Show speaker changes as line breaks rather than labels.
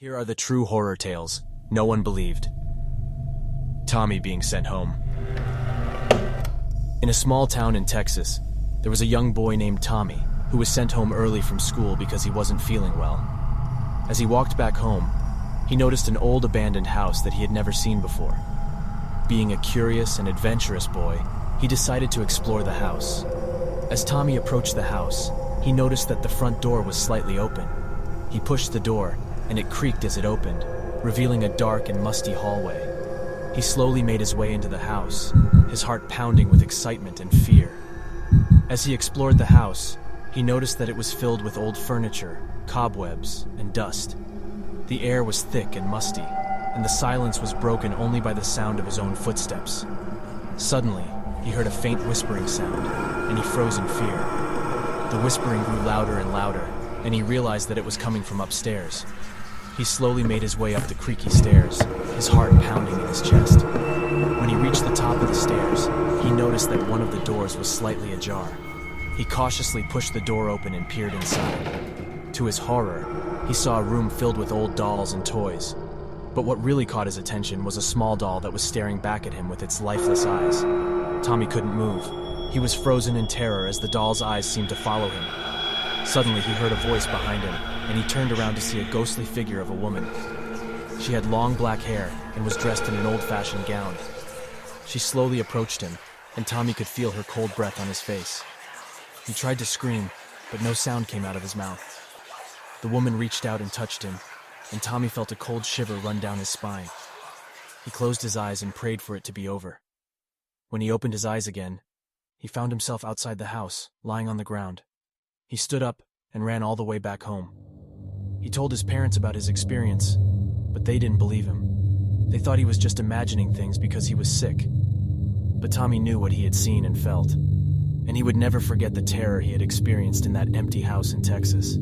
Here are the true horror tales no one believed. Tommy being sent home. In a small town in Texas, there was a young boy named Tommy who was sent home early from school because he wasn't feeling well. As he walked back home, he noticed an old abandoned house that he had never seen before. Being a curious and adventurous boy, he decided to explore the house. As Tommy approached the house, he noticed that the front door was slightly open. He pushed the door, and it creaked as it opened, revealing a dark and musty hallway. He slowly made his way into the house, his heart pounding with excitement and fear. As he explored the house, he noticed that it was filled with old furniture, cobwebs, and dust. The air was thick and musty, and the silence was broken only by the sound of his own footsteps. Suddenly, he heard a faint whispering sound, and he froze in fear. The whispering grew louder and louder, and he realized that it was coming from upstairs. He slowly made his way up the creaky stairs, his heart pounding in his chest. When he reached the top of the stairs, he noticed that one of the doors was slightly ajar. He cautiously pushed the door open and peered inside. To his horror, he saw a room filled with old dolls and toys. But what really caught his attention was a small doll that was staring back at him with its lifeless eyes. Tommy couldn't move. He was frozen in terror as the doll's eyes seemed to follow him. Suddenly, he heard a voice behind him, and he turned around to see a ghostly figure of a woman. She had long black hair and was dressed in an old-fashioned gown. She slowly approached him, and Tommy could feel her cold breath on his face. He tried to scream, but no sound came out of his mouth. The woman reached out and touched him, and Tommy felt a cold shiver run down his spine. He closed his eyes and prayed for it to be over. When he opened his eyes again, he found himself outside the house, lying on the ground. He stood up and ran all the way back home. He told his parents about his experience, but they didn't believe him. They thought he was just imagining things because he was sick. But Tommy knew what he had seen and felt, and he would never forget the terror he had experienced in that empty house in Texas.